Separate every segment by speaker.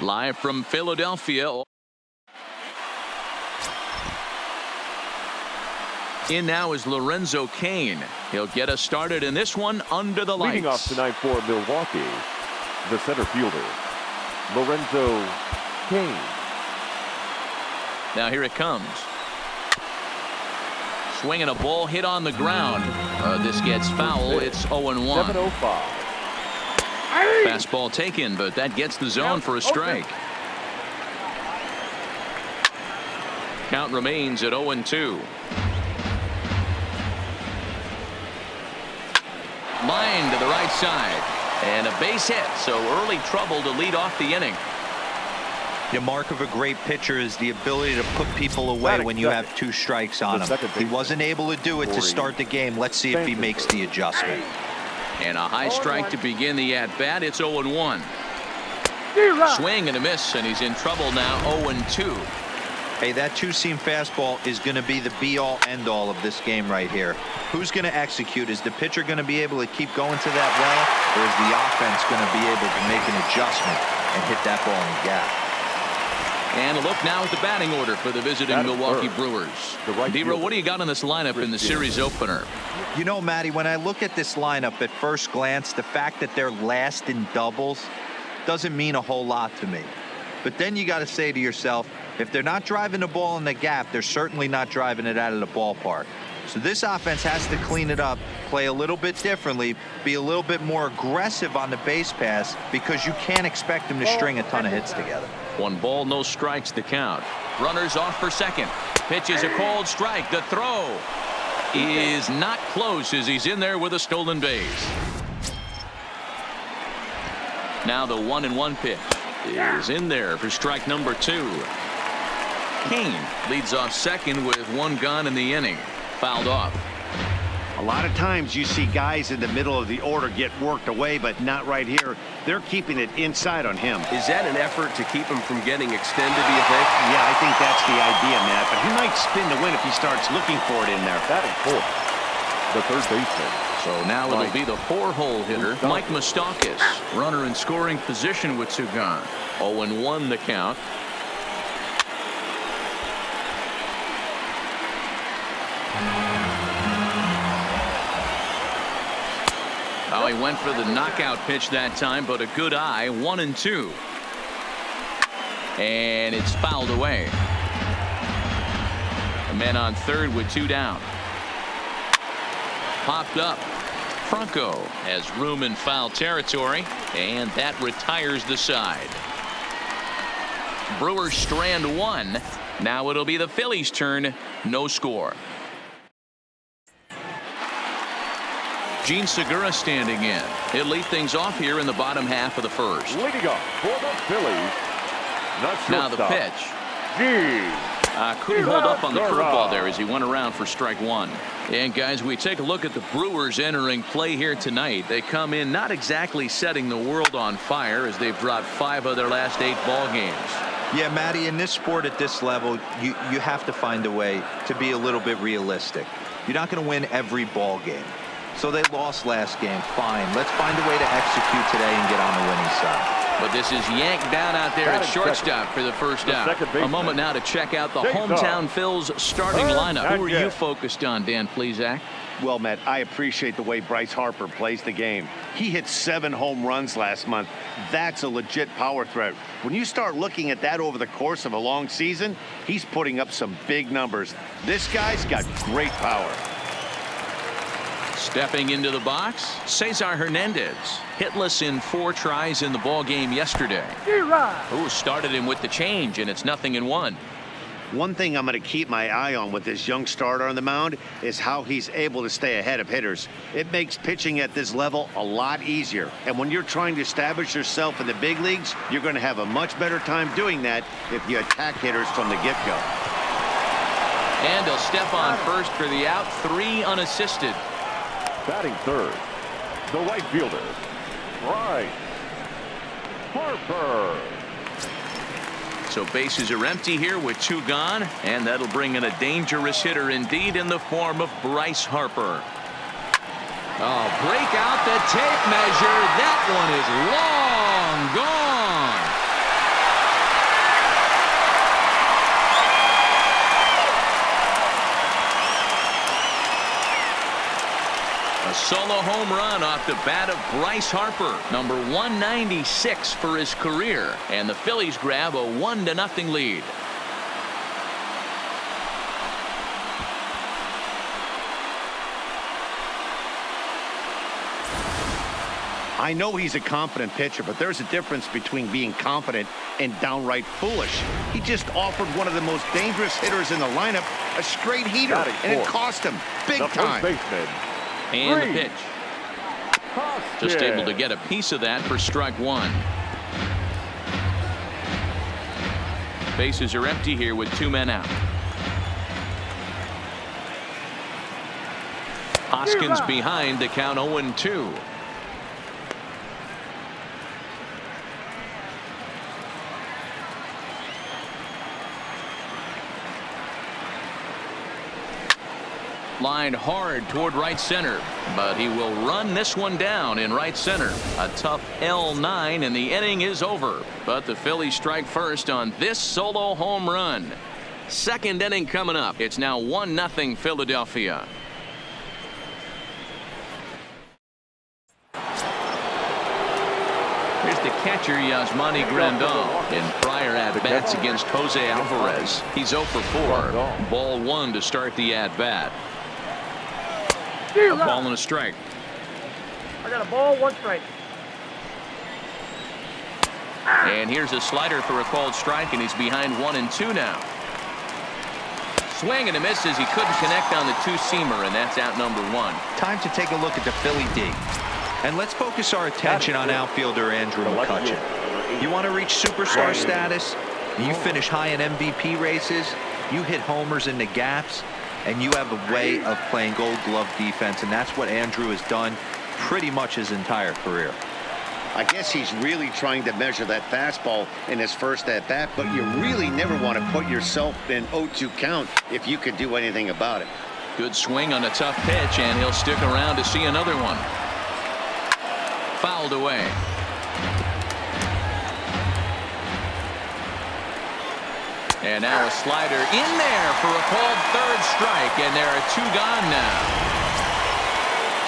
Speaker 1: Live from Philadelphia. In now is Lorenzo Cain. He'll get us started in this one under the lights.
Speaker 2: Leading off tonight for Milwaukee, the center fielder, Lorenzo Cain.
Speaker 1: Now here it comes. Swinging a ball hit on the ground. This gets foul. It's 0-1.
Speaker 2: 7:05.
Speaker 1: Fastball taken, but that gets the zone for a strike. Count remains at 0-2. Line to the right side. And a base hit, so early trouble to lead off the inning.
Speaker 3: The mark of a great pitcher is the ability to put people away when you have 2 strikes on him. He wasn't able to do it to start the game. Let's see if he makes the adjustment.
Speaker 1: And a high strike to begin the at-bat. It's 0-1. Swing and a miss, and he's in trouble now. 0-2.
Speaker 3: Hey, that 2-seam fastball is going to be the be-all, end-all of this game right here. Who's going to execute? Is the pitcher going to be able to keep going to that well, or is the offense going to be able to make an adjustment and hit that ball in the gap?
Speaker 1: And a look now at the batting order for the visiting Milwaukee Brewers. D-Row, what do you got on this lineup in the series opener?
Speaker 3: You know, Matty, when I look at this lineup at first glance, the fact that they're last in doubles doesn't mean a whole lot to me. But then you got to say to yourself, if they're not driving the ball in the gap, they're certainly not driving it out of the ballpark. So this offense has to clean it up, play a little bit differently, be a little bit more aggressive on the base pass, because you can't expect them to string a ton of hits together.
Speaker 1: 1 ball, no strikes to count. Runners off for second. Pitch is a called strike. The throw is not close as he's in there with a stolen base. Now the 1-1 pitch is in there for strike number 2. Cain leads off second with 1 gone in the inning. Fouled off.
Speaker 4: A lot of times you see guys in the middle of the order get worked away, but not right here. They're keeping it inside on him.
Speaker 5: Is that an effort to keep him from getting extended, do you think?
Speaker 4: Yeah, I think that's the idea, Matt. But he might spin to win if he starts looking for it in there.
Speaker 2: Batting fourth, the third baseman.
Speaker 1: So now it'll be the 4-hole hitter, Mike Moustakas. Runner in scoring position with 2 gone. 0-1 the count. Oh, he went for the knockout pitch that time, but a good eye. 1-2. And it's fouled away. A man on third with 2 down. Popped up. Franco has room in foul territory, and that retires the side. Brewers strand 1. Now it'll be the Phillies' turn. No score. Gene Segura standing in. He'll lead things off here in the bottom half of the first.
Speaker 2: Leading up for the Phillies.
Speaker 1: Now the pitch. Couldn't hold up on the curveball there as he went around for strike 1. And guys, we take a look at the Brewers entering play here tonight. They come in not exactly setting the world on fire as they've dropped 5 of their last 8 ball games.
Speaker 3: Yeah, Matty, in this sport at this level, you have to find a way to be a little bit realistic. You're not going to win every ball game. So they lost last game. Fine. Let's find a way to execute today and get on the winning side.
Speaker 1: But this is yanked down out there at shortstop for the first out. A moment now to check out the hometown Phil's starting lineup. Who are you focused on, Dan Plesac?
Speaker 4: Well, Matt, I appreciate the way Bryce Harper plays the game. He hit 7 home runs last month. That's a legit power threat. When you start looking at that over the course of a long season, he's putting up some big numbers. This guy's got great power.
Speaker 1: Stepping into the box, Cesar Hernandez. Hitless in 4 tries in the ball game yesterday. Who started him with the change, and it's 0-1.
Speaker 4: One thing I'm going to keep my eye on with this young starter on the mound is how he's able to stay ahead of hitters. It makes pitching at this level a lot easier. And when you're trying to establish yourself in the big leagues, you're going to have a much better time doing that if you attack hitters from the get-go.
Speaker 1: And he'll step on first for the out. 3 unassisted.
Speaker 2: Batting third, the right fielder, Bryce Harper.
Speaker 1: So bases are empty here with 2 gone, and that'll bring in a dangerous hitter indeed in the form of Bryce Harper. Oh, break out the tape measure. That one is long gone. off the bat of Bryce Harper, number 196 for his career, and the Phillies grab a 1-0 lead.
Speaker 4: I know he's a confident pitcher, but there's a difference between being confident and downright foolish. He just offered one of the most dangerous hitters in the lineup a straight heater, and it cost him big time.
Speaker 1: And the pitch. Just able to get a piece of that for strike one. Bases are empty here with 2 men out. Hoskins behind to count 0-2. Lined hard toward right center, but he will run this one down in right center. A tough L9, and the inning is over. But the Phillies strike first on this solo home run. Second inning coming up. It's now 1-0 Philadelphia. Here's the catcher, Yasmani Grandal. In prior at-bats against Jose Alvarez, he's 0 for 4. Ball 1 to start the at-bat. A ball and a strike.
Speaker 6: I got a ball, 1 strike.
Speaker 1: And here's a slider for a called strike, and he's behind 1-2 now. Swing and a miss as he couldn't connect on the two-seamer, and that's out number 1.
Speaker 3: Time to take a look at the Philly D. And let's focus our attention on outfielder Andrew McCutchen. You want to reach superstar status, you finish high in MVP races, you hit homers in the gaps, and you have a way of playing gold glove defense, and that's what Andrew has done pretty much his entire career.
Speaker 4: I guess he's really trying to measure that fastball in his first at-bat, but you really never want to put yourself in 0-2 count if you could do anything about it.
Speaker 1: Good swing on a tough pitch, and he'll stick around to see another one. Fouled away. And now a slider in there for a called third strike, and there are 2 gone now.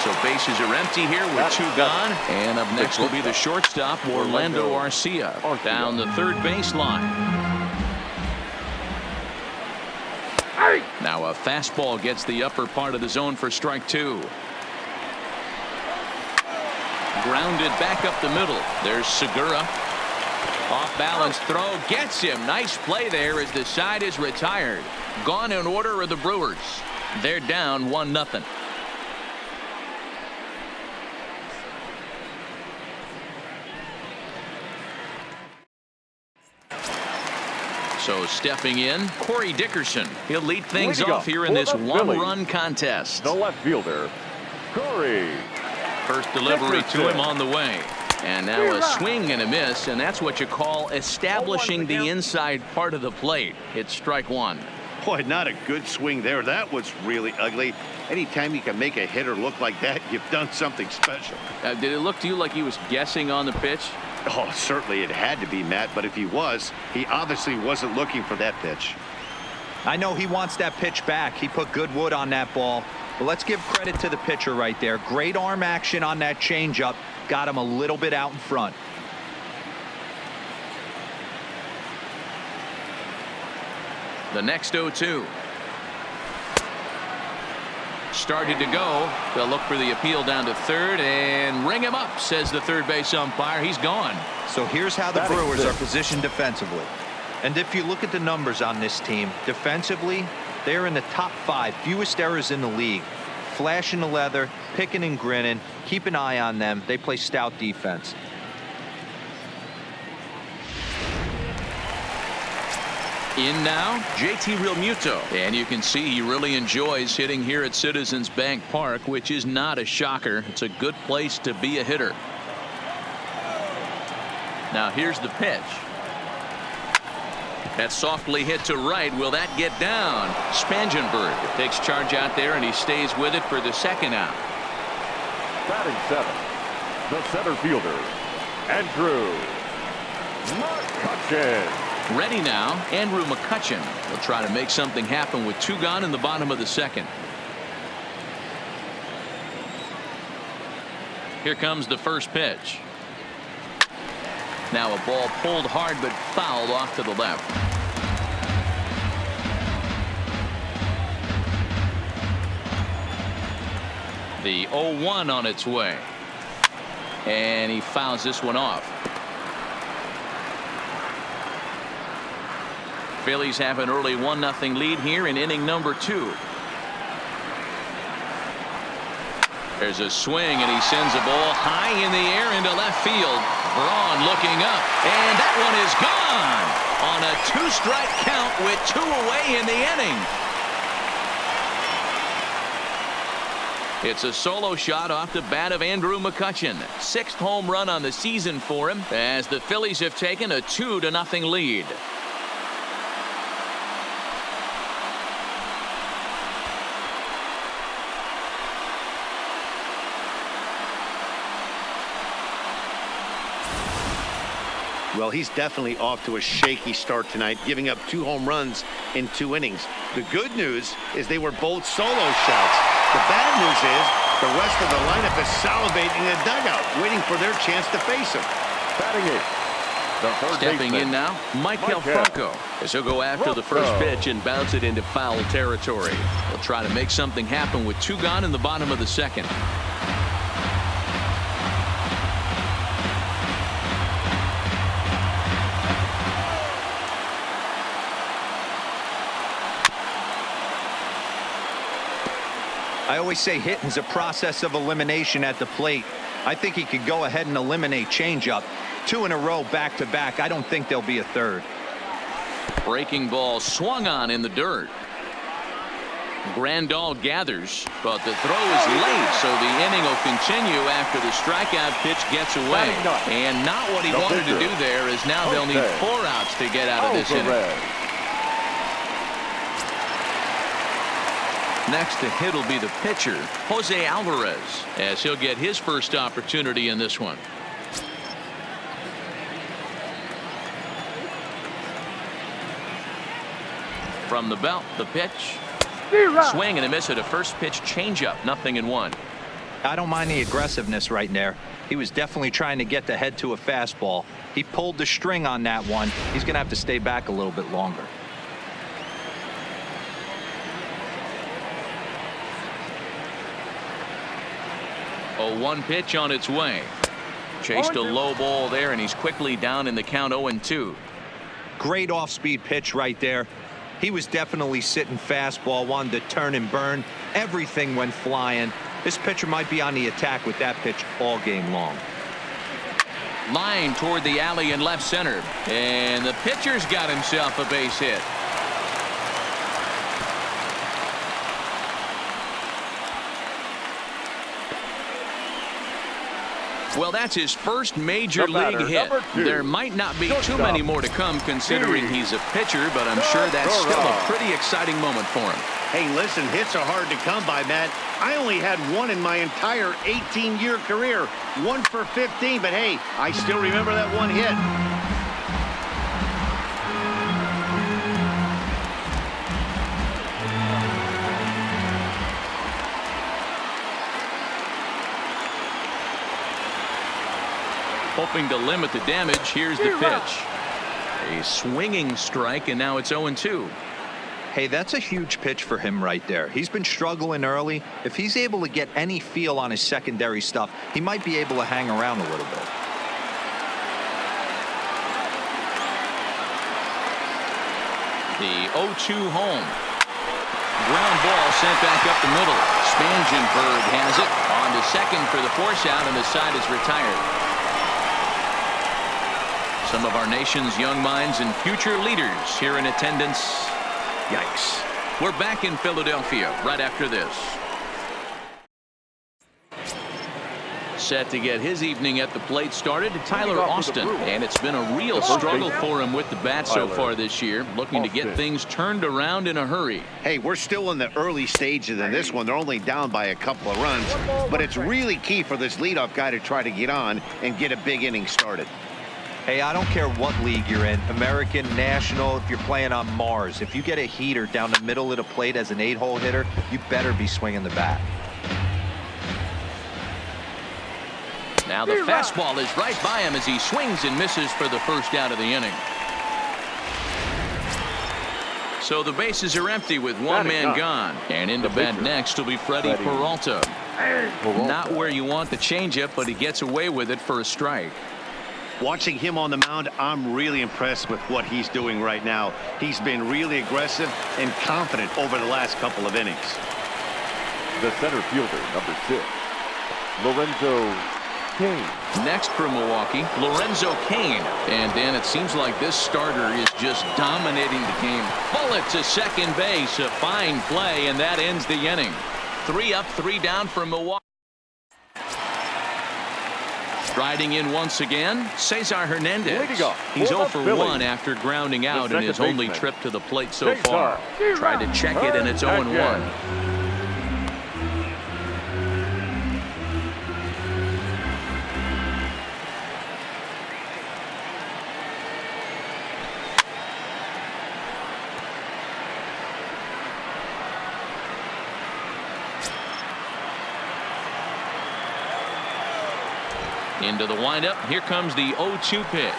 Speaker 1: So bases are empty here with 2 gone, and up next will be the shortstop Orlando Arcia down the third baseline. Now a fastball gets the upper part of the zone for strike 2. Grounded back up the middle. There's Segura. Off balance throw gets him. Nice play there as the side is retired. Gone in order are the Brewers. They're down 1-0. So stepping in, Corey Dickerson. He'll lead things off here in this one-run contest.
Speaker 2: The left fielder, Corey.
Speaker 1: First delivery to him on the way. And now a swing and a miss, and that's what you call establishing the inside part of the plate. It's strike 1.
Speaker 4: Boy, not a good swing there. That was really ugly. Anytime you can make a hitter look like that, you've done something special.
Speaker 1: Did it look to you like he was guessing on the pitch?
Speaker 4: Oh, certainly it had to be, Matt, but if he was, he obviously wasn't looking for that pitch.
Speaker 3: I know he wants that pitch back. He put good wood on that ball. But let's give credit to the pitcher right there. Great arm action on that changeup. Got him a little bit out in front.
Speaker 1: The next 0-2. Started to go. They'll look for the appeal down to third and ring him up, says the third base umpire. He's gone.
Speaker 3: So here's how the Brewers are positioned defensively. And if you look at the numbers on this team, defensively, they're in the top 5 fewest errors in the league. Flashing the leather, picking and grinning. Keep an eye on them. They play stout defense.
Speaker 1: In now, JT Realmuto. And you can see he really enjoys hitting here at Citizens Bank Park, which is not a shocker. It's a good place to be a hitter. Now here's the pitch. That's softly hit to right. Will that get down? Spangenberg takes charge out there, and he stays with it for the second out.
Speaker 2: Batting 7th, the center fielder, Andrew McCutchen.
Speaker 1: Ready now, Andrew McCutchen will try to make something happen with 2 gone in the bottom of the second. Here comes the first pitch. Now a ball pulled hard but fouled off to the left. The 0-1 on its way. And he fouls this one off. Phillies have an early 1-0 lead here in inning number 2. There's a swing, and he sends a ball high in the air into left field. Braun looking up, and that one is gone on a 2-strike count with 2 away in the inning. It's a solo shot off the bat of Andrew McCutchen. 6th home run on the season for him as the Phillies have taken a 2-0 lead.
Speaker 4: Well, he's definitely off to a shaky start tonight, giving up 2 home runs in 2 innings. The good news is they were both solo shots. The bad news is the rest of the lineup is salivating in the dugout, waiting for their chance to face him.
Speaker 2: Batting it, the third
Speaker 1: Stepping
Speaker 2: baseman,
Speaker 1: in now, Michael Franco, as he'll go after the first pitch and bounce it into foul territory. He'll try to make something happen with 2 gone in the bottom of the 2nd.
Speaker 3: I always say hitting's a process of elimination at the plate. I think he could go ahead and eliminate changeup. 2 in a row back to back. I don't think there'll be a third.
Speaker 1: Breaking ball swung on in the dirt. Grandal gathers, but the throw is late, so the inning will continue after the strikeout pitch gets away. And not what he wanted to do there, as now they'll need 4 outs to get out of this inning. Next to hit will be the pitcher, Jose Alvarez, as he'll get his first opportunity in this one. From the belt, the pitch. Swing and a miss at a first pitch changeup, 0-1.
Speaker 3: I don't mind the aggressiveness right there. He was definitely trying to get the head to a fastball. He pulled the string on that one. He's going to have to stay back a little bit longer.
Speaker 1: A 1 pitch on its way. Chased a low ball there, and he's quickly down in the count 0-2.
Speaker 3: Great off-speed pitch right there. He was definitely sitting fastball, wanted to turn and burn. Everything went flying. This pitcher might be on the attack with that pitch all game long.
Speaker 1: Line toward the alley in left center, and the pitcher's got himself a base hit. Well, that's his first major league hit. There might not be too many more to come, considering he's a pitcher, but I'm sure that's still a pretty exciting moment for him.
Speaker 4: Hey, listen, hits are hard to come by, Matt. I only had 1 in my entire 18-year career. 1 for 15, but hey, I still remember that 1 hit.
Speaker 1: Hoping to limit the damage, here's the pitch. A swinging strike, and now it's 0-2.
Speaker 3: Hey, that's a huge pitch for him right there. He's been struggling early. If he's able to get any feel on his secondary stuff, he might be able to hang around a little bit.
Speaker 1: The 0-2 home. Ground ball sent back up the middle. Spangenberg has it on to second for the force out, and the side is retired. Some of our nation's young minds and future leaders here in attendance. Yikes. We're back in Philadelphia right after this. Set to get his evening at the plate started, Tyler Austin, and it's been a real struggle for him with the bat so far this year, looking to get things turned around in a hurry.
Speaker 4: Hey, we're still in the early stages in this one. They're only down by a couple of runs, but it's really key for this leadoff guy to try to get on and get a big inning started.
Speaker 3: Hey, I don't care what league you're in, American, National, if you're playing on Mars. If you get a heater down the middle of the plate as an 8-hole hitter, you better be swinging the bat.
Speaker 1: Now the fastball is right by him as he swings and misses for the first out of the inning. So the bases are empty with one man gone. And into bat next will be Freddie Peralta. Not where you want the changeup, but he gets away with it for a strike.
Speaker 4: Watching him on the mound, I'm really impressed with what he's doing right now. He's been really aggressive and confident over the last couple of innings.
Speaker 2: The center fielder, number 6, Lorenzo Cain.
Speaker 1: Next for Milwaukee, Lorenzo Cain. And Dan, it seems like this starter is just dominating the game. Bullet to second base, a fine play, and that ends the inning. 3 up, 3 down for Milwaukee. Striding in once again, Cesar Hernandez. He's 0 for 1 after grounding out in his only trip to the plate so far. Tried to check it, and it's 0-1. Into the windup. Here comes the 0-2 pitch.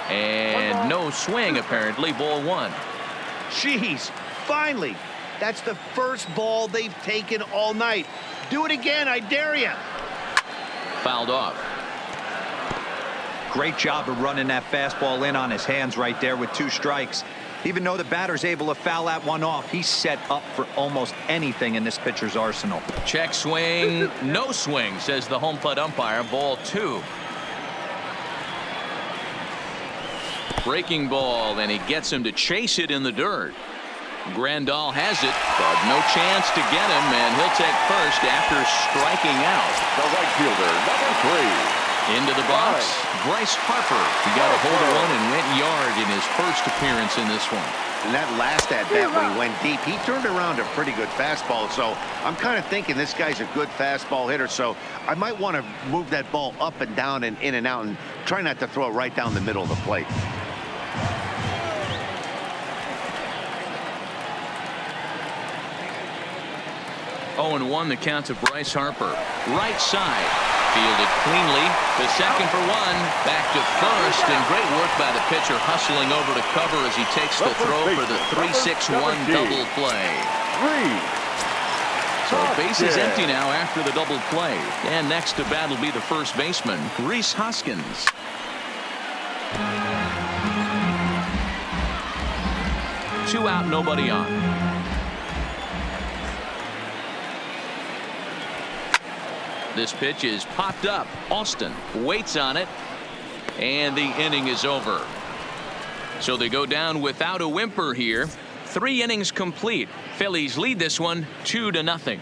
Speaker 1: And no swing, apparently. Ball 1.
Speaker 4: Jeez, finally. That's the first ball they've taken all night. Do it again, I dare you.
Speaker 1: Fouled off.
Speaker 3: Great job of running that fastball in on his hands right there with 2 strikes. Even though the batter's able to foul that one off, he's set up for almost anything in this pitcher's arsenal.
Speaker 1: Check swing, no swing, says the home plate umpire. Ball 2. Breaking ball, and he gets him to chase it in the dirt. Grandal has it, but no chance to get him, and he'll take first after striking out.
Speaker 2: The right fielder, number 3.
Speaker 1: Into the box, Bryce Harper. He got a hold of one and went yard in his first appearance in this one.
Speaker 4: And that last at-bat when he went deep, he turned around a pretty good fastball. So I'm kind of thinking this guy's a good fastball hitter. So I might want to move that ball up and down and in and out and try not to throw it right down the middle of the plate.
Speaker 1: Oh, and 1 the count to Bryce Harper. Right side. Fielded cleanly. The second for 1. Back to first. And great work by the pitcher hustling over to cover as he takes the throw for the 3-6-1 double play.
Speaker 2: 3.
Speaker 1: So base is empty now after the double play. And next to bat will be the first baseman, Rhys Hoskins. Two out, nobody on. This pitch is popped up. Austin waits on it, and the inning is over. So they go down without a whimper here. 3 innings complete. Phillies lead this one 2-0.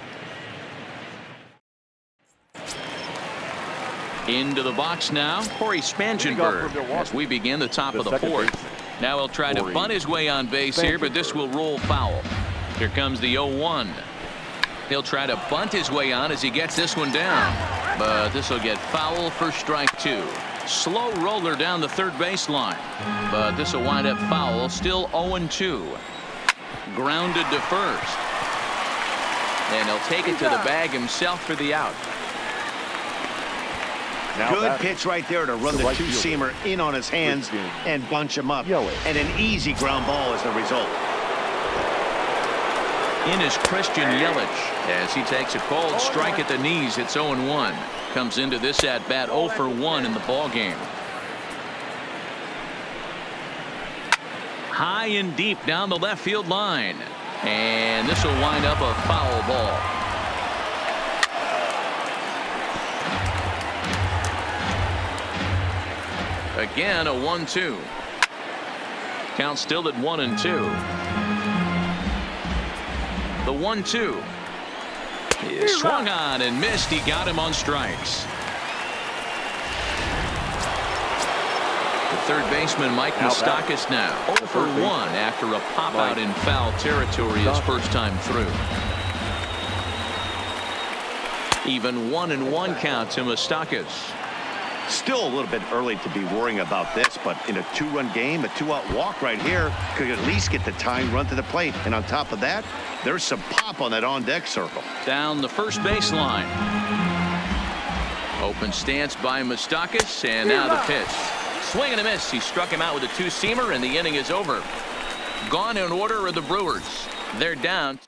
Speaker 1: Into the box now, Corey Spangenberg, as we begin the top of the 4th. Now he'll try to bunt his way on base here, but this will roll foul. Here comes the 0-1. He'll try to bunt his way on as he gets this one down, but this will get foul for strike 2. Slow roller down the third baseline, but this will wind up foul. Still 0-2. Grounded to first, and he'll take it to the bag himself for the out.
Speaker 4: Good pitch right there to run the two-seamer in on his hands and bunch him up, and an easy ground ball as a result.
Speaker 1: In is Christian Yelich as he takes a cold strike at the knees. It's 0-1. Comes into this at bat 0 for 1 in the ball game. High and deep down the left field line, and this will wind up a foul ball. Again a 1-2. Count still at 1-2. The 1-2 is swung on and missed. He got him on strikes. The third baseman Mike Moustakas now 0 for 1 after a pop out in foul territory his first time through. Even 1-1 count to Moustakas.
Speaker 4: Still a little bit early to be worrying about this, but in a 2-run game, a 2-out walk right here could at least get the tying run to the plate. And on top of that, there's some pop on that on-deck circle.
Speaker 1: Down the first baseline. Open stance by Moustakas, and now the pitch. Swing and a miss. He struck him out with a two-seamer, and the inning is over. Gone in order are the Brewers. They're down.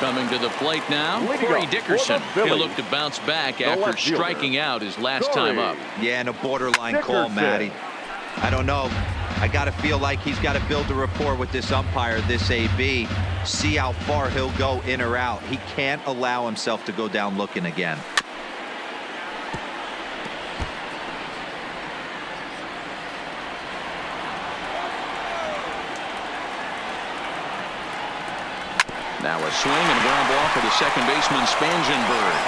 Speaker 1: Coming to the plate now, Corey Dickerson. He'll look to bounce back after striking out his last time up.
Speaker 3: Yeah, and a borderline call, Matty. I don't know. I got to feel like he's got to build a rapport with this umpire, this AB, see how far he'll go in or out. He can't allow himself to go down looking again.
Speaker 1: Now a swing and a ground ball for the second baseman, Spangenberg.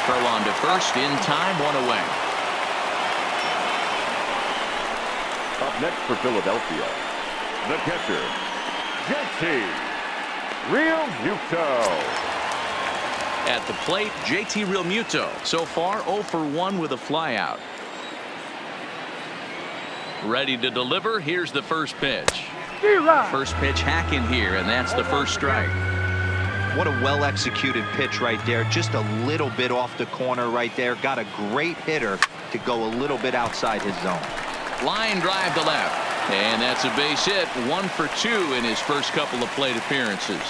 Speaker 1: Throw on to first, in time, one away.
Speaker 2: Up next for Philadelphia, the catcher, JT Realmuto.
Speaker 1: At the plate, JT Realmuto. So far, 0 for 1 with a flyout. Ready to deliver. Here's the first pitch. First pitch hacking here, and that's the first strike.
Speaker 3: What a well-executed pitch right there. Just a little bit off the corner right there. Got a great hitter to go a little bit outside his zone.
Speaker 1: Line drive to left. And that's a base hit. 1 for 2 in his first couple of plate appearances.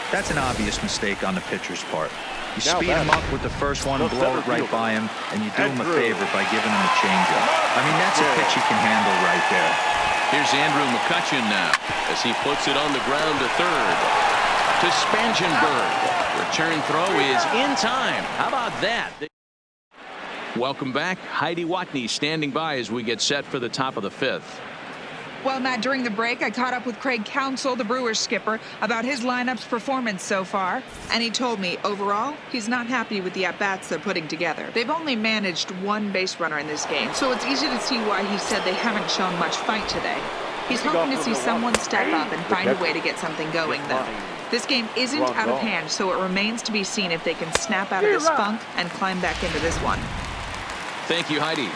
Speaker 3: That's an obvious mistake on the pitcher's part. You speed him up with the first one, blow it right by him, and you do him a favor by giving him a changeup. I mean, that's a pitch he can handle right there.
Speaker 1: Here's Andrew McCutchen now as he puts it on the ground to third. To Spangenberg. Return throw is in time. How about that? Welcome back. Heidi Watney standing by as we get set for the top of the 5th.
Speaker 7: Well, Matt, during the break, I caught up with Craig Counsell, the Brewers skipper, about his lineup's performance so far. And he told me, overall, he's not happy with the at-bats they're putting together. They've only managed 1 base runner in this game, so it's easy to see why he said they haven't shown much fight today. He's hoping to see someone step up and find a way to get something going, though. This game isn't out of hand, so it remains to be seen if they can snap out of this funk and climb back into this one.
Speaker 1: Thank you, Heidi.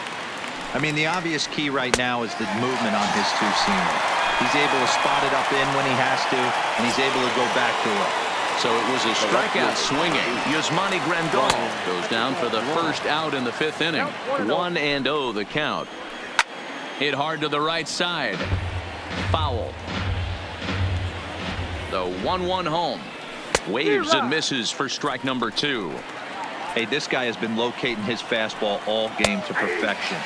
Speaker 3: I mean, the obvious key right now is the movement on his two-seamer. He's able to spot it up in when he has to, and he's able to go back to it.
Speaker 1: So it was a strikeout swinging. Yasmani Grandal goes down for the first out in the 5th inning. 1-0 the count. Hit hard to the right side. Foul. The 1-1 home. Waves and misses for strike number 2.
Speaker 3: Hey, this guy has been locating his fastball all game to perfection.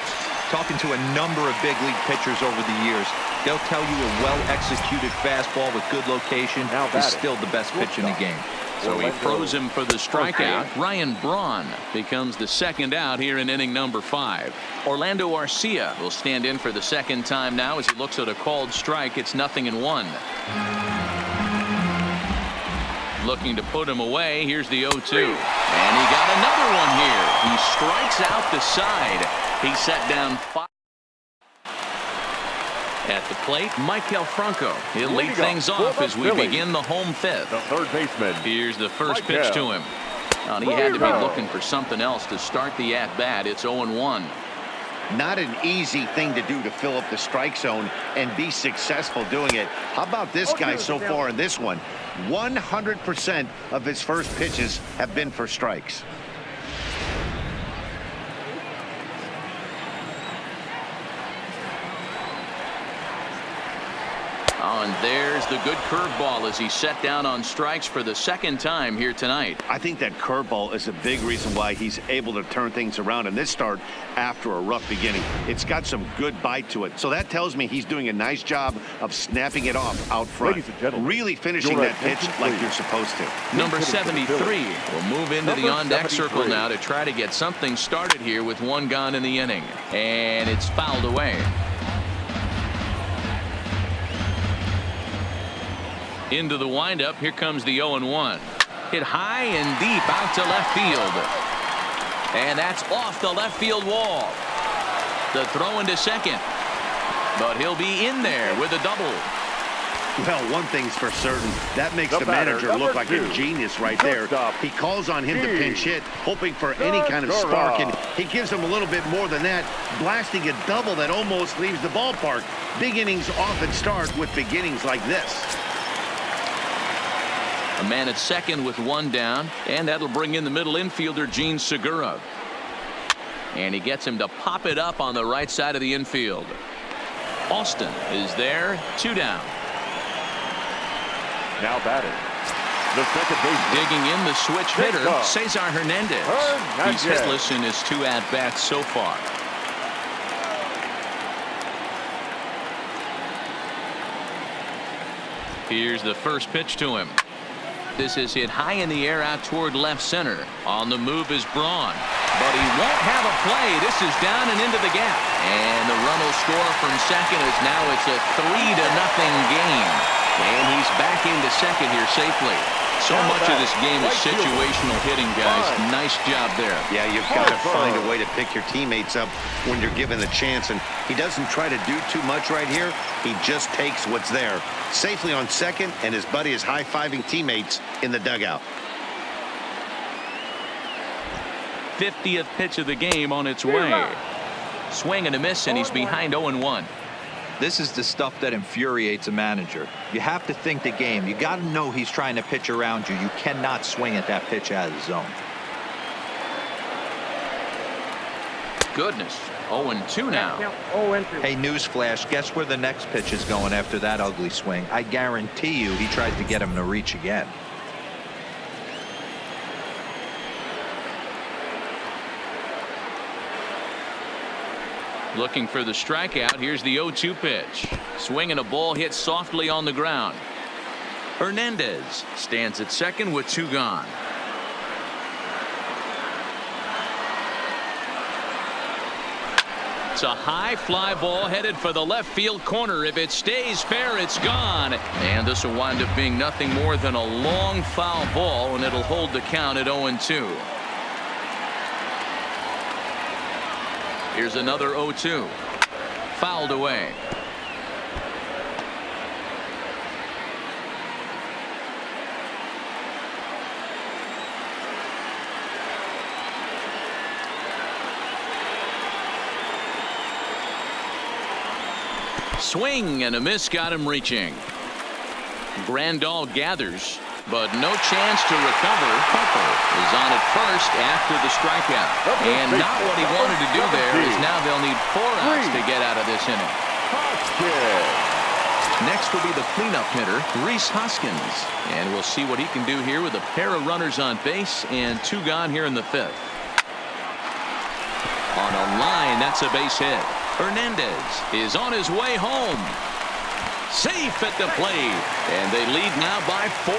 Speaker 3: Talking to a number of big league pitchers over the years, they'll tell you a well-executed fastball with good location is still the best pitch in the game.
Speaker 1: So he froze him for the strikeout. Ryan Braun becomes the second out here in inning number 5. Orlando Arcia will stand in for the second time now as he looks at a called strike. It's 0-1. Looking to put him away. Here's the 0-2. And he got another one here. He strikes out the side. He set down 5. At the plate, Maikel Franco. He'll lead things off as we begin the home 5th.
Speaker 2: The third baseman.
Speaker 1: Here's the first pitch to him. And he had to be looking for something else to start the at-bat. It's 0-1.
Speaker 4: Not an easy thing to do to fill up the strike zone and be successful doing it. How about this guy so far in this one? 100% of his first pitches have been for strikes.
Speaker 1: Oh, and there's the good curveball as he set down on strikes for the second time here tonight.
Speaker 4: I think that curveball is a big reason why he's able to turn things around in this start after a rough beginning. It's got some good bite to it. So that tells me he's doing a nice job of snapping it off out front.
Speaker 2: Ladies and gentlemen,
Speaker 4: really finishing that pitch like you're supposed to.
Speaker 1: Number 73 will move into the on-deck circle now to try to get something started here with 1 gone in the inning. And it's fouled away. Into the windup. Here comes the 0-1. Hit high and deep out to left field. And that's off the left field wall. The throw into second. But he'll be in there with a double.
Speaker 4: Well, one thing's for certain. That makes the manager look like a genius right there. He calls on him to pinch hit, hoping for any kind of spark, and he gives him a little bit more than that, blasting a double that almost leaves the ballpark. Big innings often start with beginnings like this.
Speaker 1: A man at second with one down, and that'll bring in the middle infielder, Gene Segura. And he gets him to pop it up on the right side of the infield. Austin is there, 2 down.
Speaker 2: Now batting, the second baseman.
Speaker 1: Digging in the switch hitter, Cesar Hernandez. He's hitless in his 2 at-bats so far. Here's the first pitch to him. This is hit high in the air out toward left center. On the move is Braun, but he won't have a play. This is down and into the gap, and the run will score from second as now it's a 3-0 game, and he's back into second here safely. So much of this game is situational hitting, guys. Nice job there.
Speaker 4: Yeah, you've got to find a way to pick your teammates up when you're given the chance, and he doesn't try to do too much right here. He just takes what's there. Safely on second, and his buddy is high-fiving teammates in the dugout.
Speaker 1: 50th pitch of the game on its way. Swing and a miss, and he's behind 0-1.
Speaker 3: This is the stuff that infuriates a manager. You have to think the game. You got to know he's trying to pitch around you. You cannot swing at that pitch out of the zone.
Speaker 1: Goodness. 0-2 now.
Speaker 3: Hey, newsflash, guess where the next pitch is going after that ugly swing? I guarantee you he tries to get him to reach again.
Speaker 1: Looking for the strikeout. Here's the 0-2 pitch. Swing and a ball hit softly on the ground. Hernandez stands at second with 2 gone. It's a high fly ball headed for the left field corner. If it stays fair, it's gone. And this will wind up being nothing more than a long foul ball, and it'll hold the count at 0-2. Here's another 0-2. Fouled away. Swing and a miss got him reaching. Grandal gathers, but no chance to recover. Harper is on at first after the strikeout. And not what he wanted to do there, is now they'll need 4 outs to get out of this inning. Next will be the cleanup hitter, Rhys Hoskins. And we'll see what he can do here with a pair of runners on base and 2 gone here in the 5th. On a line, that's a base hit. Hernandez is on his way home. Safe at the plate, and they lead now by 4.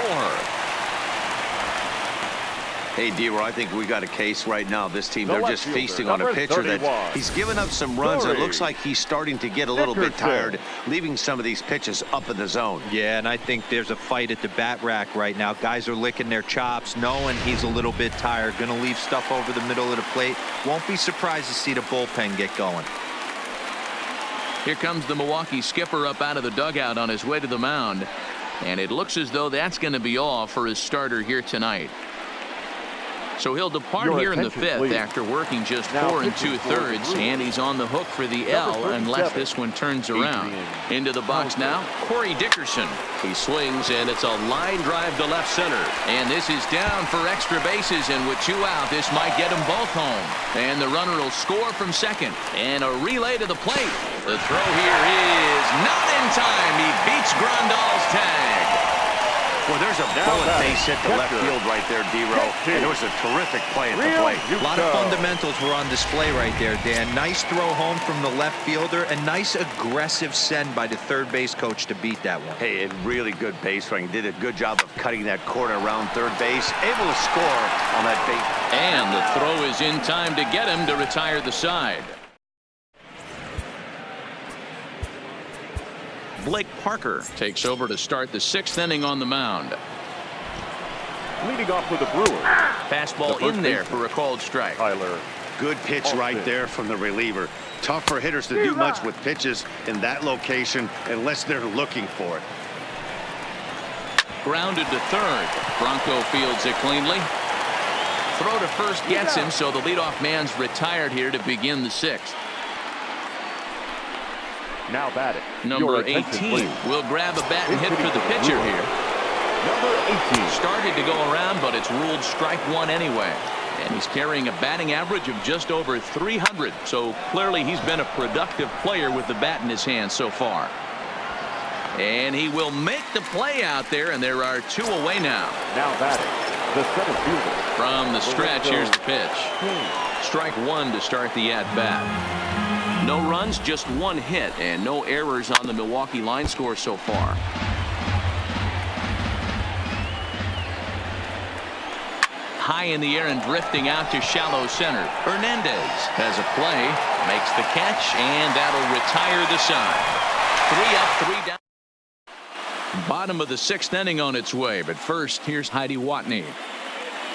Speaker 4: Hey, D-Roy, I think we got a case right now. This team, they're just feasting on a pitcher that he's given up some runs. It looks like he's starting to get a little bit tired, leaving some of these pitches up in the zone.
Speaker 3: Yeah, and I think there's a fight at the bat rack right now. Guys are licking their chops, knowing he's a little bit tired. Going to leave stuff over the middle of the plate. Won't be surprised to see the bullpen get going.
Speaker 1: Here comes the Milwaukee skipper up out of the dugout on his way to the mound. And it looks as though that's going to be all for his starter here tonight. So he'll depart here in the 5th after working just 4 2/3, and he's on the hook for the L unless this one turns around. Into the box now, Corey Dickerson. He swings, and it's a line drive to left center. And this is down for extra bases, and with 2 out, this might get them both home. And the runner will score from second. And a relay to the plate. The throw here is not in time. He beats Grandal's tag.
Speaker 4: Well, there's a bullet base hit to left field right there, D-Row. And it was a terrific play at the plate.
Speaker 3: A lot of fundamentals were on display right there, Dan. Nice throw home from the left fielder, and nice aggressive send by the third base coach to beat that one.
Speaker 4: Hey, and really good base running. Did a good job of cutting that corner around third base. Able to score on that base.
Speaker 1: And the throw is in time to get him to retire the side. Blake Parker takes over to start the 6th inning on the mound.
Speaker 2: Leading off for the Brewers.
Speaker 1: Fastball in there for a called strike.
Speaker 2: Tyler.
Speaker 4: Good pitch right there from the reliever. Tough for hitters to do much with pitches in that location unless they're looking for it.
Speaker 1: Grounded to third. Bronco fields it cleanly. Throw to first gets him, so the leadoff man's retired here to begin the 6th.
Speaker 2: Now batting.
Speaker 1: Number 18 will grab a bat and hit for the pitcher here.
Speaker 2: Number 18.
Speaker 1: Started to go around, but it's ruled strike one anyway. And he's carrying a batting average of just over 300. So clearly he's been a productive player with the bat in his hand so far. And he will make the play out there, and there are two away now.
Speaker 2: Now batting, the center fielder.
Speaker 1: From the stretch, here's the pitch. Strike one to start the at-bat. No runs, just one hit, and no errors on the Milwaukee line score so far. High in the air and drifting out to shallow center. Hernandez has a play, makes the catch, and that'll retire the side. 3 up, 3 down. Bottom of the 6th inning on its way, but first, here's Heidi Watney.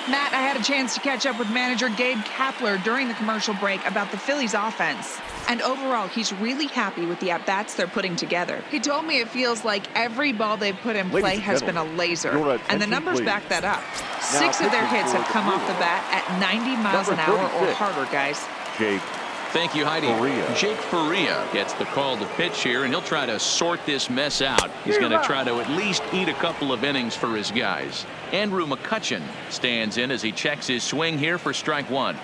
Speaker 7: Matt, I had a chance to catch up with manager Gabe Kapler during the commercial break about the Phillies offense. And overall, he's really happy with the at-bats they're putting together. He told me it feels like every ball they've put in play has been a laser. And the numbers back that up. 6 of their hits have come off the bat at 90 miles an hour or harder, guys.
Speaker 2: Jake.
Speaker 1: Thank you, Heidi. Jake Faria gets the call to pitch here, and he'll try to sort this mess out. He's going to try to at least eat a couple of innings for his guys. Andrew McCutchen stands in as he checks his swing here for strike one.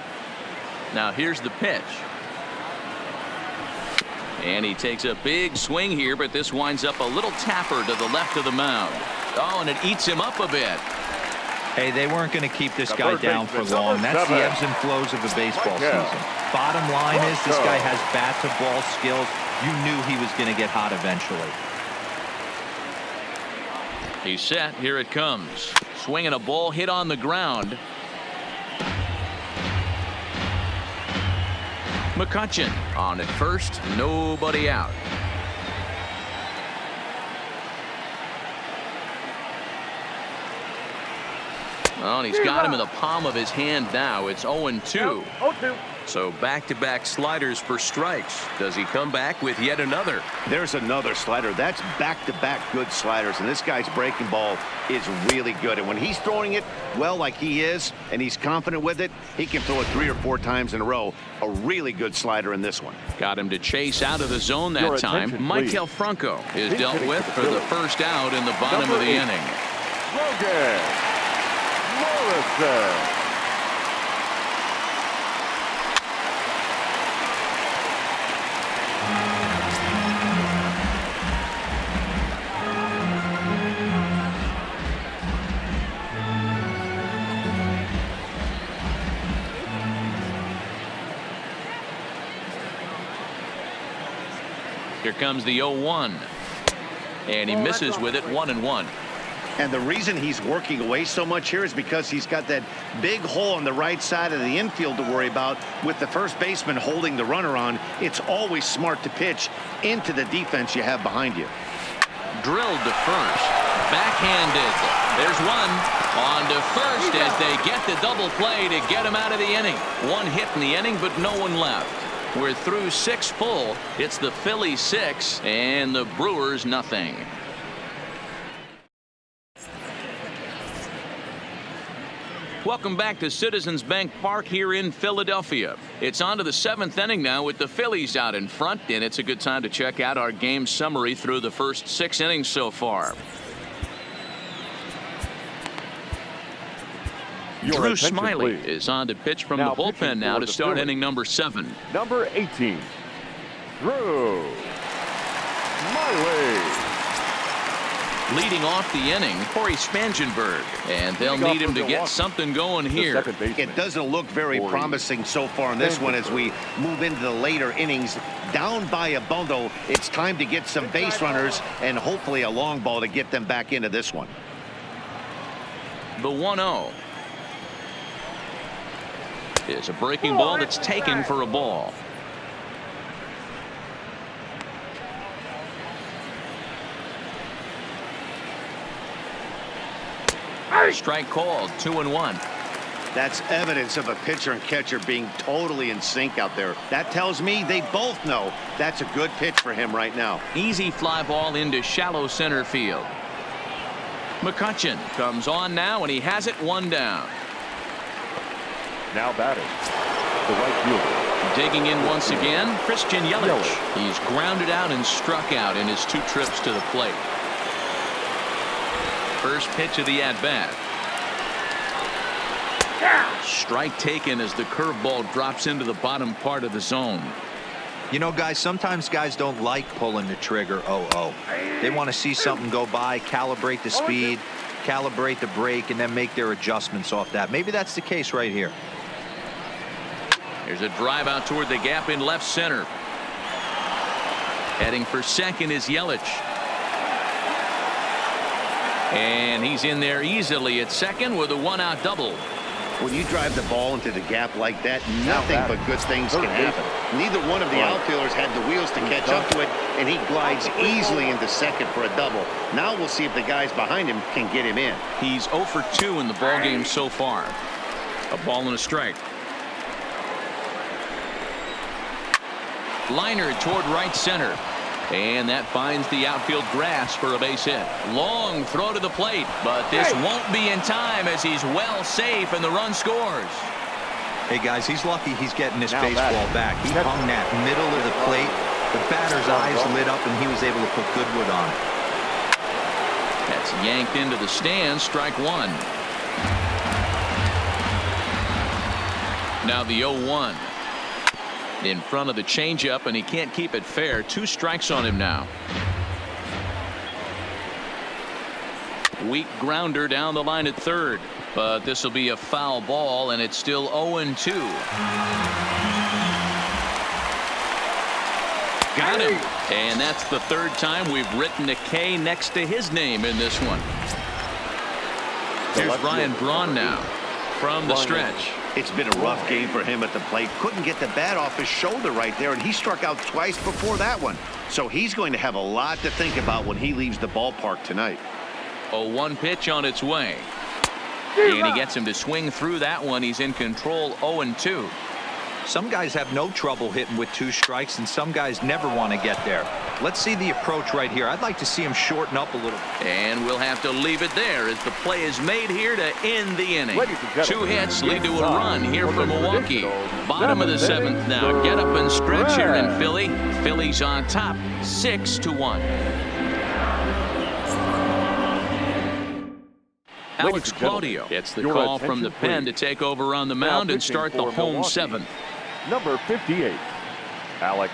Speaker 1: Now here's the pitch. And he takes a big swing here, but this winds up a little tapper to the left of the mound. Oh, and it eats him up a bit.
Speaker 3: Hey, they weren't going to keep this guy down for long. That's the ebbs and flows of a baseball season. Bottom line is this guy has bat-to-ball skills. You knew he was going to get hot eventually.
Speaker 1: He's set. Here it comes. Swinging a ball hit on the ground. McCutchen on at first. Nobody out. Oh, and he's got him in the palm of his hand now. It's 0-2.
Speaker 6: 0-2.
Speaker 1: So back-to-back sliders for strikes. Does he come back with yet another?
Speaker 4: There's another slider. That's back-to-back good sliders, and this guy's breaking ball is really good. And when he's throwing it well like he is, and he's confident with it, he can throw it 3 or 4 times in a row. A really good slider in this one.
Speaker 1: Got him to chase out of the zone that time. Michael Franco is dealt with for the first out in the bottom of the inning.
Speaker 2: Logan Morrison.
Speaker 1: Here comes the 0-1. And he misses with it, 1-1.
Speaker 4: And the reason he's working away so much here is because he's got that big hole on the right side of the infield to worry about. With the first baseman holding the runner on, it's always smart to pitch into the defense you have behind you.
Speaker 1: Drilled to first. Backhanded. There's one. On to first as they get the double play to get him out of the inning. One hit in the inning, but no one left. We're through 6 full. It's the Phillies 6 and the Brewers nothing. Welcome back to Citizens Bank Park here in Philadelphia. It's on to the 7th inning now with the Phillies out in front, and it's a good time to check out our game summary through the first 6 innings so far. Drew Smiley is on to pitch from the bullpen now to start inning number 7.
Speaker 2: Number 18, Drew Smiley.
Speaker 1: Leading off the inning, Corey Spangenberg, and they'll need him to get something going here.
Speaker 4: It doesn't look very promising so far in this one as we move into the later innings. Down by a bundle, it's time to get some base runners and hopefully a long ball to get them back into this one.
Speaker 1: The 1-0 is a breaking ball that's taken for a ball. Strike called, 2-1.
Speaker 4: That's evidence of a pitcher and catcher being totally in sync out there. That tells me they both know that's a good pitch for him right now.
Speaker 1: Easy fly ball into shallow center field. McCutchen comes on now, and he has it 1 down.
Speaker 2: Now batting, the right fielder.
Speaker 1: Digging in once again, Christian Yelich. He's grounded out and struck out in his 2 trips to the plate. First pitch of the at-bat. Strike taken as the curveball drops into the bottom part of the zone.
Speaker 3: You know, guys, sometimes guys don't like pulling the trigger 0-0. They want to see something go by, calibrate the speed, calibrate the break, and then make their adjustments off that. Maybe that's the case right here.
Speaker 1: Here's a drive out toward the gap in left center. Heading for second is Yelich. And he's in there easily at second with a one-out double.
Speaker 4: When you drive the ball into the gap like that, nothing but good things can happen. Neither one of the outfielders had the wheels to catch up to it, and he glides easily into second for a double. Now we'll see if the guys behind him can get him in.
Speaker 1: He's 0 for 2 in the ballgame so far. A ball and a strike. Liner toward right center. And that finds the outfield grass for a base hit. Long throw to the plate, but this won't be in time as he's well safe and the run scores.
Speaker 3: Hey, guys, he's lucky he's getting this baseball back. He hung that middle of the plate. The batter's eyes lit up, and he was able to put good wood on it.
Speaker 1: That's yanked into the stands, strike one. Now the 0-1. In front of the changeup, and he can't keep it fair. 2 strikes on him now. Weak grounder down the line at third, but this will be a foul ball, and it's still 0-2. Got him, and that's the third time we've written a K next to his name in this one. Here's Ryan Braun now from the stretch.
Speaker 4: It's been a rough game for him at the plate. Couldn't get the bat off his shoulder right there, and he struck out twice before that one. So he's going to have a lot to think about when he leaves the ballpark tonight.
Speaker 1: 0-1 pitch on its way. And he gets him to swing through that one. He's in control, 0-2.
Speaker 3: Some guys have no trouble hitting with 2 strikes, and some guys never want to get there. Let's see the approach right here. I'd like to see him shorten up a little.
Speaker 1: And we'll have to leave it there as the play is made here to end the inning. 2 hits lead to a run here for Milwaukee. Bottom of the 7th now. Get up and stretch here in Philly. Phillies on top, 6-1. Alex Claudio gets the call from the pen to take over on the mound and start the home 7th.
Speaker 2: Number 58, Alex.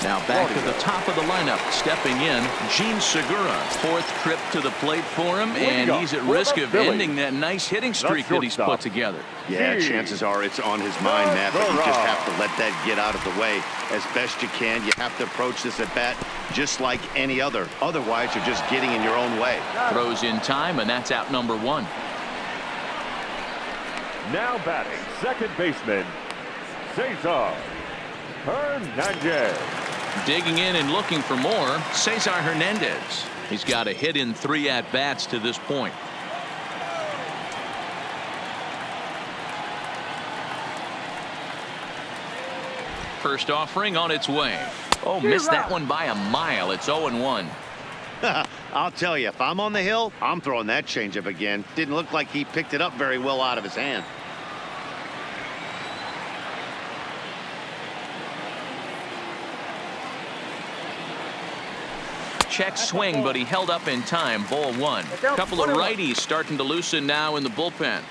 Speaker 1: Now back to the top of the lineup, stepping in, Gene Segura. 4th trip to the plate for him, and he's at risk of ending that nice hitting streak that he's put together.
Speaker 4: Yeah, chances are it's on his mind, Matt, but you just have to let that get out of the way as best you can. You have to approach this at bat just like any other. Otherwise, you're just getting in your own way.
Speaker 1: Throws in time, and that's out number 1.
Speaker 2: Now batting, second baseman, Cesar Hernandez.
Speaker 1: Digging in and looking for more, Cesar Hernandez. He's got a hit in 3 at-bats to this point. First offering on its way. Oh, missed that one by a mile. It's 0-1.
Speaker 4: I'll tell you, if I'm on the hill, I'm throwing that changeup again. Didn't look like he picked it up very well out of his hand.
Speaker 1: Check swing, but he held up in time. Ball 1. Couple of righties starting to loosen now in the bullpen.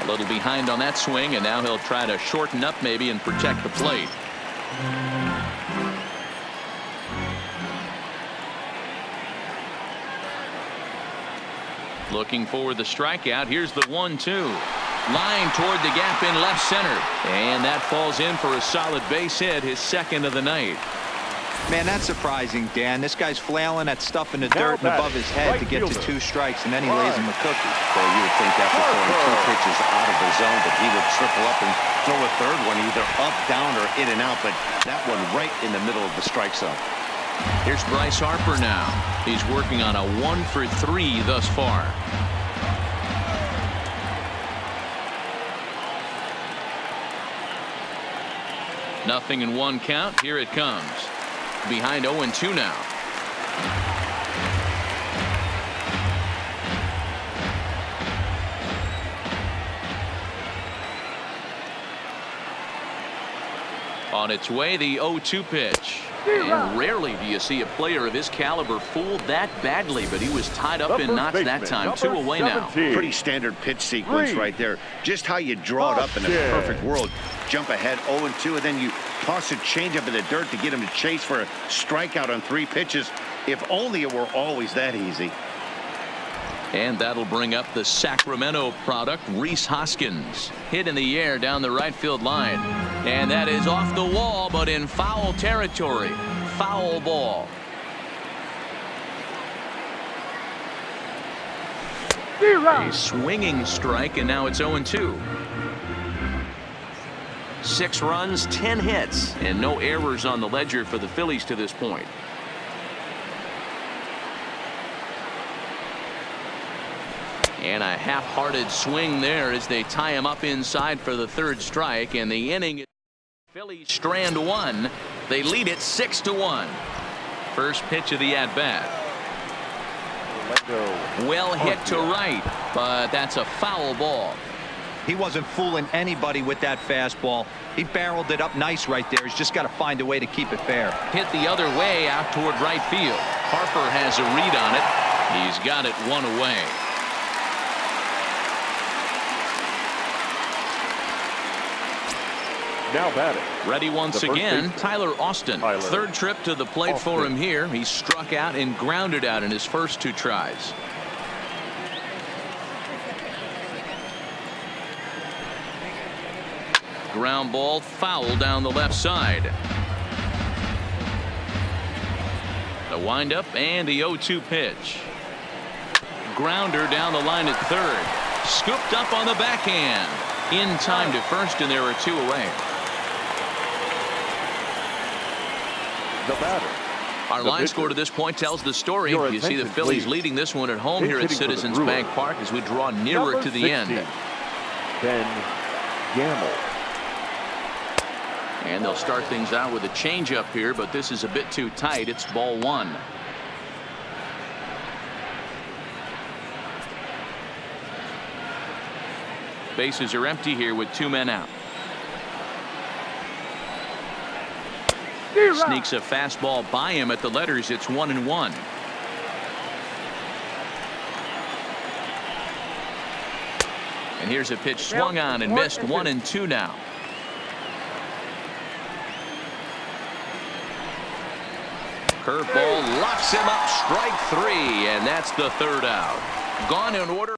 Speaker 1: A little behind on that swing, and now he'll try to shorten up maybe and protect the plate. Looking for the strikeout. Here's the 1-2. Line toward the gap in left center. And that falls in for a solid base hit, his 2nd of the night.
Speaker 3: Man, that's surprising, Dan. This guy's flailing that stuff in the dirt and above his head to get to 2 strikes, and then he lays him a cookie.
Speaker 4: Well, you would think after throwing 2 pitches out of the zone that he would triple up and throw a 3rd one either up, down, or in and out, but that one right in the middle of the strike zone.
Speaker 1: Here's Bryce Harper now. He's working on a 1 for 3 thus far. Nothing in 1 count. Here it comes. Behind 0-2 now. On its way, the 0-2 pitch. And rarely do you see a player of his caliber fooled that badly, but he was tied up in knots that time. 2 away now.
Speaker 4: Pretty standard pitch sequence right there. Just how you draw it up in a perfect world. Jump ahead 0-2, and then you toss a changeup in the dirt to get him to chase for a strikeout on 3 pitches. If only it were always that easy.
Speaker 1: And that'll bring up the Sacramento product, Rhys Hoskins. Hit in the air down the right field line. And that is off the wall, but in foul territory. Foul ball. A swinging strike, and now it's 0-2. 6 runs, 10 hits, and no errors on the ledger for the Phillies to this point. And a half-hearted swing there as they tie him up inside for the 3rd strike, and the inning. Phillies strand 1. They lead it 6-1. First pitch of the at-bat. Well hit to right, but that's a foul ball.
Speaker 3: He wasn't fooling anybody with that fastball. He barreled it up nice right there. He's just got to find a way to keep it fair.
Speaker 1: Hit the other way out toward right field. Harper has a read on it. He's got it 1 away.
Speaker 2: Now batting.
Speaker 1: Ready once again, Tyler Austin. 3rd trip to the plate for him here. He struck out and grounded out in his first 2 tries. Ground ball, foul down the left side. The windup and the 0-2 pitch. Grounder down the line at 3rd. Scooped up on the backhand. In time to first, and there are 2 away.
Speaker 2: The batter.
Speaker 1: Our line score to this point tells the story. You see the Phillies leading this one at home here at Citizens Bank Park as we draw nearer to the end.
Speaker 2: Ben Gamble.
Speaker 1: And they'll start things out with a changeup here, but this is a bit too tight. It's ball 1. Bases are empty here with 2 men out. Sneaks a fastball by him at the letters. It's 1-1. And here's a pitch swung on and missed. 1-2 now. Curveball locks him up. Strike 3, and that's the 3rd out. Gone in order.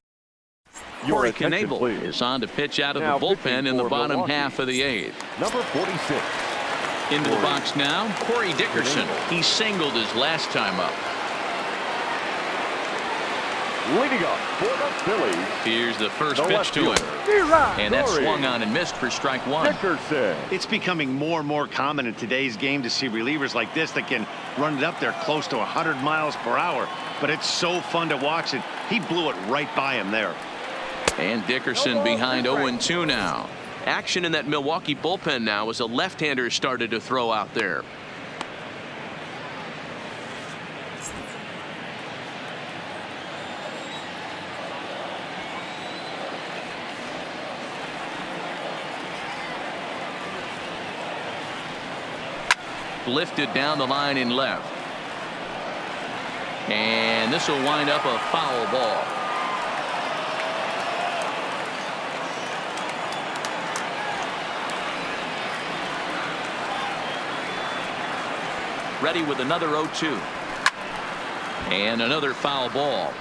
Speaker 1: Corey Knebel is on to pitch out of the bullpen in the bottom half of the 8th.
Speaker 2: Number 46.
Speaker 1: Into the box now, Corey Dickerson. He singled his last time up.
Speaker 2: Leading up for the Phillies.
Speaker 1: Here's the first pitch to him. And that swung on and missed for strike 1.
Speaker 2: Dickerson.
Speaker 4: It's becoming more and more common in today's game to see relievers like this that can run it up there close to 100 miles per hour. But it's so fun to watch it. He blew it right by him there.
Speaker 1: And Dickerson behind 0-2 now. Action in that Milwaukee bullpen now as a left-hander started to throw out there. Lifted down the line in left. And this will wind up a foul ball. Ready with another 0-2. And another foul ball.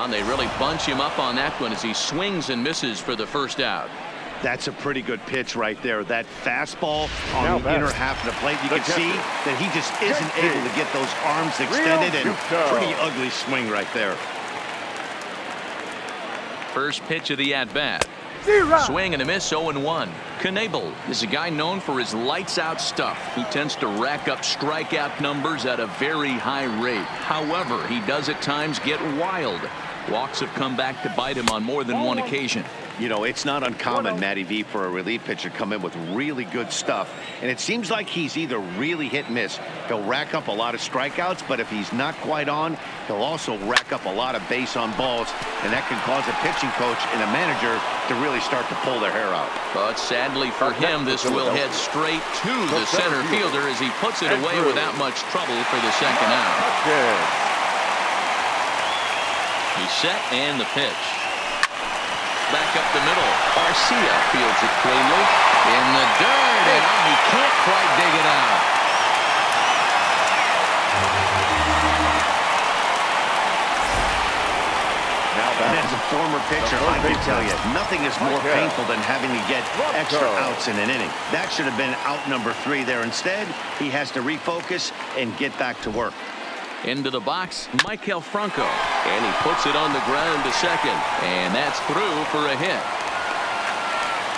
Speaker 1: They really bunch him up on that one as he swings and misses for the first out.
Speaker 4: That's a pretty good pitch right there. That fastball on the inner half of the plate. You can see that he just isn't able to get those arms extended, and pretty ugly swing right there.
Speaker 1: First pitch of the at-bat. Swing and a miss, 0-1. Knebel is a guy known for his lights-out stuff who tends to rack up strikeout numbers at a very high rate. However, he does at times get wild. Walks have come back to bite him on more than one occasion.
Speaker 4: You know, it's not uncommon, Matty V, for a relief pitcher to come in with really good stuff. And it seems like he's either really hit and miss. He'll rack up a lot of strikeouts, but if he's not quite on, he'll also rack up a lot of base on balls. And that can cause a pitching coach and a manager to really start to pull their hair out.
Speaker 1: But sadly for him, this will head straight to the center fielder as he puts it away without much trouble for the second out. He's set and the pitch. Back up the middle. Garcia fields it cleanly. In the dirt. And he can't quite dig it out.
Speaker 4: And as a former pitcher, I can tell you, nothing is more painful than having to get extra outs in an inning. That should have been out number 3 there. Instead, he has to refocus and get back to work.
Speaker 1: Into the box, Maikel Franco. And he puts it on the ground to second. And that's through for a hit.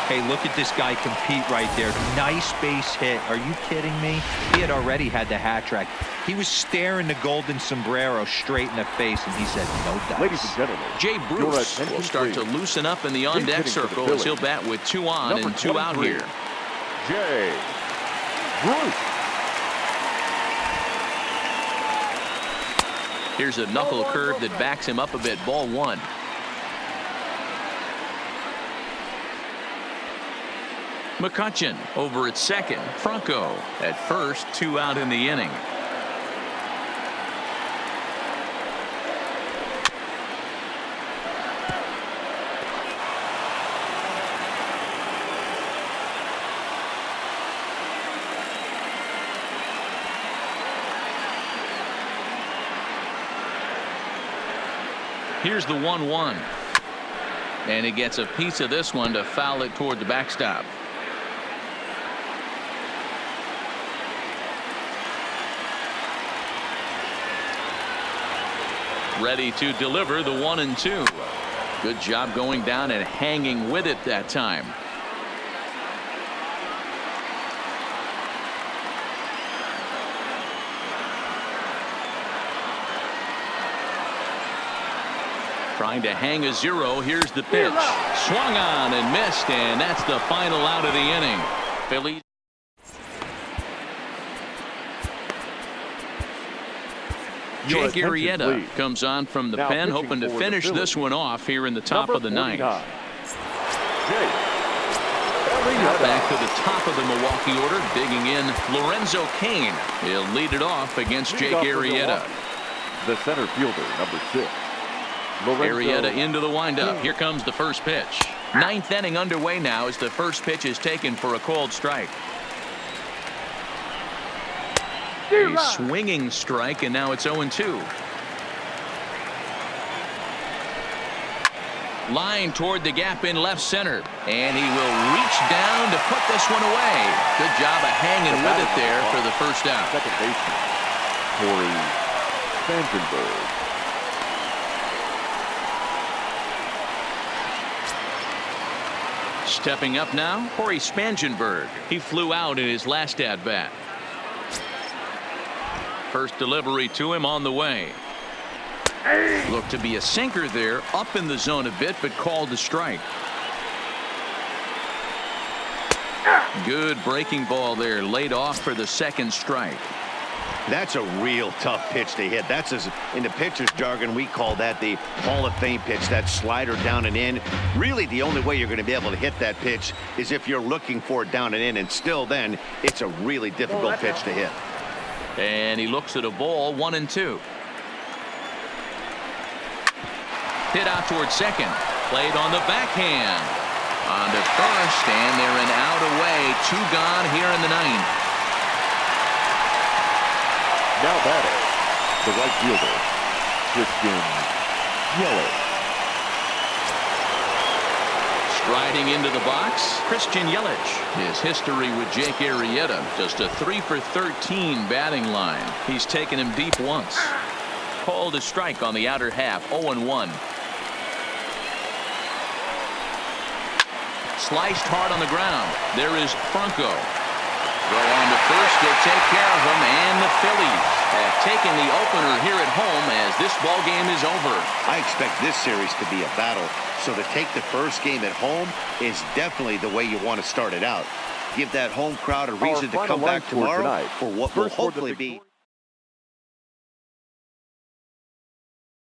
Speaker 3: Hey, look at this guy compete right there. Nice base hit. Are you kidding me? He had already had the hat trick. He was staring the golden sombrero straight in the face, and he said, no dice.
Speaker 2: Ladies and gentlemen,
Speaker 1: Jay Bruce will start to loosen up in the on-deck circle as he'll bat with 2 on and 2 out here.
Speaker 2: Jay Bruce.
Speaker 1: Here's a knuckle curve that backs him up a bit. Ball 1. McCutchen over at second. Franco at first. 2 out in the inning. Here's the 1-1. And he gets a piece of this one to foul it toward the backstop. Ready to deliver the 1-2. Good job going down and hanging with it that time. Trying to hang a 0. Here's the pitch. Swung on and missed, and that's the final out of the inning. Phillies. Jake Arrieta comes on from the pen, hoping to finish this one off here in the top of the 9th. Back to the top of the Milwaukee order, digging in Lorenzo Cain. He'll lead it off against Jake Arrieta.
Speaker 2: The center fielder, number 6.
Speaker 1: Arrieta into the windup. Here comes the first pitch. 9th inning underway now as the first pitch is taken for a called strike. A swinging strike, and now it's 0-2. Line toward the gap in left center, and he will reach down to put this one away. Good job of hanging with it there for the first out.
Speaker 2: Second baseman, Corey Spangenberg.
Speaker 1: Stepping up now, Corey Spangenberg. He flew out in his last at-bat. First delivery to him on the way. Looked to be a sinker there, up in the zone a bit, but called a strike. Good breaking ball there, laid off for the second strike.
Speaker 4: That's a real tough pitch to hit. That's, in the pitcher's jargon, we call that the Hall of Fame pitch, that slider down and in. Really, the only way you're going to be able to hit that pitch is if you're looking for it down and in, and still then, it's a really difficult pitch to hit.
Speaker 1: And he looks at a ball, 1-2. Hit out towards second. Played on the backhand. On to first, and they're an out away. 2 gone here in the 9th.
Speaker 2: Now batting, the right fielder, Christian Yelich.
Speaker 1: Striding into the box, Christian Yelich. His history with Jake Arrieta, just a 3-for-13 batting line. He's taken him deep once. Called a strike on the outer half, 0-1. Sliced hard on the ground. There is Franco. Throw on to first to take care of him, and the Phillies have taken the opener here at home as this ball game is over.
Speaker 4: I expect this series to be a battle, so to take the first game at home is definitely the way you want to start it out. Give that home crowd a reason to come back tomorrow for what will hopefully be